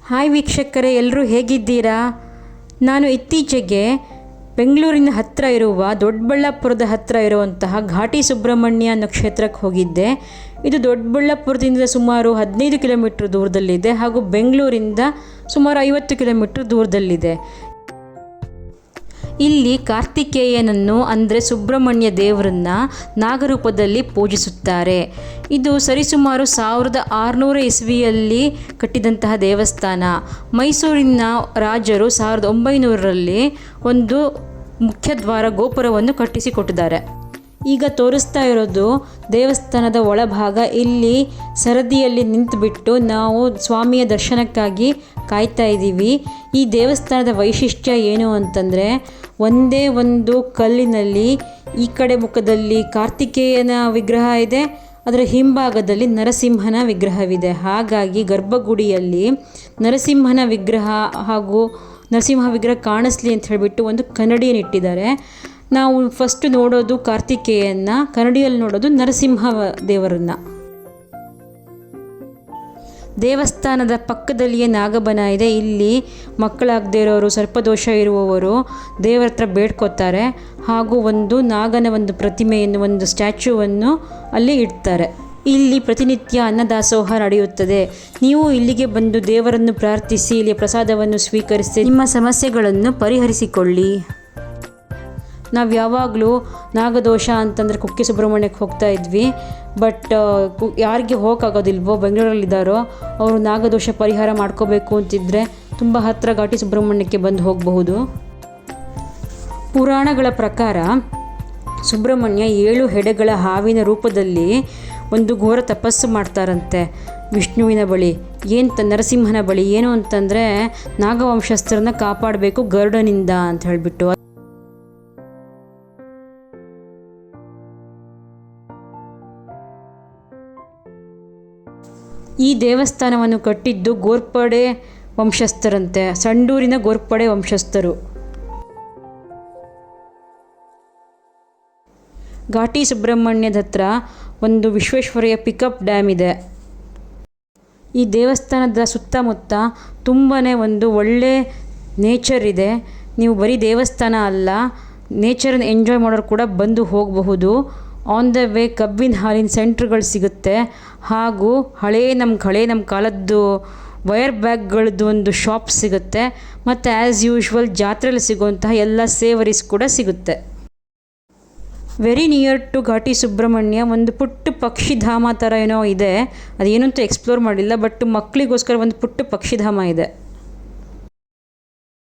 Hi ವೀಕ್ಷಕರೇ, ಎಲ್ಲರೂ ಹೇಗಿದ್ದೀರಾ? ನಾನು ಇತ್ತೀಚೆಗೆ ಬೆಂಗಳೂರಿನ ಹತ್ತಿರ ಇರುವ ದೊಡ್ಡಬಳ್ಳಾಪುರದ ಹತ್ತಿರ ಇರುವಂತಹ ಘಾಟಿ ಸುಬ್ರಹ್ಮಣ್ಯ ಅನ್ನೋ ಕ್ಷೇತ್ರಕ್ಕೆ ಹೋಗಿದ್ದೆ. ಇದು ದೊಡ್ಡಬಳ್ಳಾಪುರದಿಂದ ಸುಮಾರು 15 ಕಿಲೋಮೀಟರ್ ದೂರದಲ್ಲಿದೆ ಹಾಗೂ ಬೆಂಗಳೂರಿಂದ ಸುಮಾರು 50 ಕಿಲೋಮೀಟರ್ ದೂರದಲ್ಲಿದೆ. ಇಲ್ಲಿ ಕಾರ್ತಿಕೇಯನನ್ನು ಅಂದರೆ ಸುಬ್ರಹ್ಮಣ್ಯ ದೇವರನ್ನ ನಾಗರೂಪದಲ್ಲಿ ಪೂಜಿಸುತ್ತಾರೆ. ಇದು ಸರಿಸುಮಾರು 1600 ಇಸವಿಯಲ್ಲಿ ಕಟ್ಟಿದಂತಹ ದೇವಸ್ಥಾನ. ಮೈಸೂರಿನ ರಾಜರು 1900ರಲ್ಲಿ ಒಂದು ಮುಖ್ಯದ್ವಾರ ಗೋಪುರವನ್ನು ಕಟ್ಟಿಸಿಕೊಟ್ಟಿದ್ದಾರೆ. ಈಗ ತೋರಿಸ್ತಾ ಇರೋದು ದೇವಸ್ಥಾನದ ಒಳಭಾಗ. ಇಲ್ಲಿ ಸರದಿಯಲ್ಲಿ ನಿಂತುಬಿಟ್ಟು ನಾವು ಸ್ವಾಮಿಯ ದರ್ಶನಕ್ಕಾಗಿ ಕಾಯ್ತಾ ಇದ್ದೀವಿ. ಈ ದೇವಸ್ಥಾನದ ವೈಶಿಷ್ಟ್ಯ ಏನು ಅಂತಂದರೆ, ಒಂದೇ ಒಂದು ಕಲ್ಲಿನಲ್ಲಿ ಈ ಕಡೆ ಮುಖದಲ್ಲಿ ಕಾರ್ತಿಕೇಯನ ವಿಗ್ರಹ ಇದೆ, ಅದರ ಹಿಂಭಾಗದಲ್ಲಿ ನರಸಿಂಹನ ವಿಗ್ರಹವಿದೆ. ಹಾಗಾಗಿ ಗರ್ಭಗುಡಿಯಲ್ಲಿ ನರಸಿಂಹನ ವಿಗ್ರಹ ಹಾಗೂ ನರಸಿಂಹ ವಿಗ್ರಹ ಕಾಣಿಸ್ಲಿ ಅಂತ ಹೇಳಿಬಿಟ್ಟು ಒಂದು ಕನ್ನಡಿಯನ್ನಿಟ್ಟಿದ್ದಾರೆ. ನಾವು ಫಸ್ಟ್ ನೋಡೋದು ಕಾರ್ತಿಕೇಯನ್ನ, ಕನ್ನಡಿಯಲ್ಲಿ ನೋಡೋದು ನರಸಿಂಹ ದೇವರನ್ನು. ದೇವಸ್ಥಾನದ ಪಕ್ಕದಲ್ಲಿಯೇ ನಾಗಬನ ಇದೆ. ಇಲ್ಲಿ ಮಕ್ಕಳಾಗದೇ ಇರೋರು, ಸರ್ಪದೋಷ ಇರುವವರು ದೇವರ ಹತ್ರ ಬೇಡ್ಕೋತಾರೆ ಹಾಗೂ ಒಂದು ನಾಗನ ಒಂದು ಪ್ರತಿಮೆಯನ್ನು, ಒಂದು ಸ್ಟ್ಯಾಚ್ಯೂವನ್ನು ಅಲ್ಲಿ ಇಡ್ತಾರೆ. ಇಲ್ಲಿ ಪ್ರತಿನಿತ್ಯ ಅನ್ನದಾಸೋಹ ನಡೆಯುತ್ತದೆ. ನೀವು ಇಲ್ಲಿಗೆ ಬಂದು ದೇವರನ್ನು ಪ್ರಾರ್ಥಿಸಿ ಇಲ್ಲಿ ಪ್ರಸಾದವನ್ನು ಸ್ವೀಕರಿಸಿ ನಿಮ್ಮ ಸಮಸ್ಯೆಗಳನ್ನು ಪರಿಹರಿಸಿಕೊಳ್ಳಿ. ನಾವು ಯಾವಾಗಲೂ ನಾಗದೋಷ ಅಂತಂದರೆ ಕುಕ್ಕೆ ಸುಬ್ರಹ್ಮಣ್ಯಕ್ಕೆ ಹೋಗ್ತಾ ಇದ್ವಿ. ಬಟ್ ಯಾರಿಗೆ ಹೋಗೋಕ್ಕಾಗೋದಿಲ್ವೋ, ಬೆಂಗಳೂರಲ್ಲಿದ್ದಾರೋ ಅವರು ನಾಗದೋಷ ಪರಿಹಾರ ಮಾಡ್ಕೋಬೇಕು ಅಂತಿದ್ದರೆ ತುಂಬ ಹತ್ತಿರ ಘಾಟಿ ಸುಬ್ರಹ್ಮಣ್ಯಕ್ಕೆ ಬಂದು ಹೋಗಬಹುದು. ಪುರಾಣಗಳ ಪ್ರಕಾರ ಸುಬ್ರಹ್ಮಣ್ಯ 7 ಹೆಡೆಗಳ ಹಾವಿನ ರೂಪದಲ್ಲಿ ಒಂದು ಘೋರ ತಪಸ್ಸು ಮಾಡ್ತಾರಂತೆ ವಿಷ್ಣುವಿನ ಬಳಿ. ನರಸಿಂಹನ ಬಳಿ. ಏನು ಅಂತಂದರೆ ನಾಗವಂಶಸ್ಥರನ್ನ ಕಾಪಾಡಬೇಕು ಗರುಡನಿಂದ ಅಂತ ಹೇಳಿಬಿಟ್ಟು. ಈ ದೇವಸ್ಥಾನವನ್ನು ಕಟ್ಟಿದ್ದು ಗೋರ್ಪಡೆ ವಂಶಸ್ಥರಂತೆ, ಸಂಡೂರಿನ ಗೋರ್ಪಡೆ ವಂಶಸ್ಥರು. ಘಾಟಿ ಸುಬ್ರಹ್ಮಣ್ಯದ ಹತ್ರ ಒಂದು ವಿಶ್ವೇಶ್ವರಯ್ಯ ಪಿಕಪ್ ಡ್ಯಾಮ್ ಇದೆ. ಈ ದೇವಸ್ಥಾನದ ಸುತ್ತಮುತ್ತ ತುಂಬಾ ಒಂದು ಒಳ್ಳೆ ನೇಚರ್ ಇದೆ. ನೀವು ಬರೀ ದೇವಸ್ಥಾನ ಅಲ್ಲ, ನೇಚರನ್ನು ಎಂಜಾಯ್ ಮಾಡೋರು ಕೂಡ ಬಂದು ಹೋಗಬಹುದು. ಆನ್ ದ ವೇ ಕಬ್ಬಿನ ಹಾಲಿನ ಸೆಂಟ್ರ್ಗಳು ಸಿಗುತ್ತೆ ಹಾಗೂ ಹಳೇ ನಮ್ಮ ಕಾಲದ್ದು ವಯರ್ ಬ್ಯಾಗ್ಗಳದ್ದು ಒಂದು ಶಾಪ್ ಸಿಗುತ್ತೆ. ಮತ್ತು ಆ್ಯಸ್ ಯೂಶ್ವಲ್ ಜಾತ್ರೆಯಲ್ಲಿ ಸಿಗುವಂತಹ ಎಲ್ಲ ಸೇವರೀಸ್ ಕೂಡ ಸಿಗುತ್ತೆ. ವೆರಿ ನಿಯರ್ ಟು ಘಾಟಿ ಸುಬ್ರಹ್ಮಣ್ಯ ಒಂದು ಪುಟ್ಟ ಪಕ್ಷಿಧಾಮ ಥರ ಏನೋ ಇದೆ. ಅದೇನಂತೂ ಎಕ್ಸ್ಪ್ಲೋರ್ ಮಾಡಿಲ್ಲ, ಬಟ್ ಮಕ್ಕಳಿಗೋಸ್ಕರ ಒಂದು ಪುಟ್ಟ ಪಕ್ಷಿಧಾಮ ಇದೆ.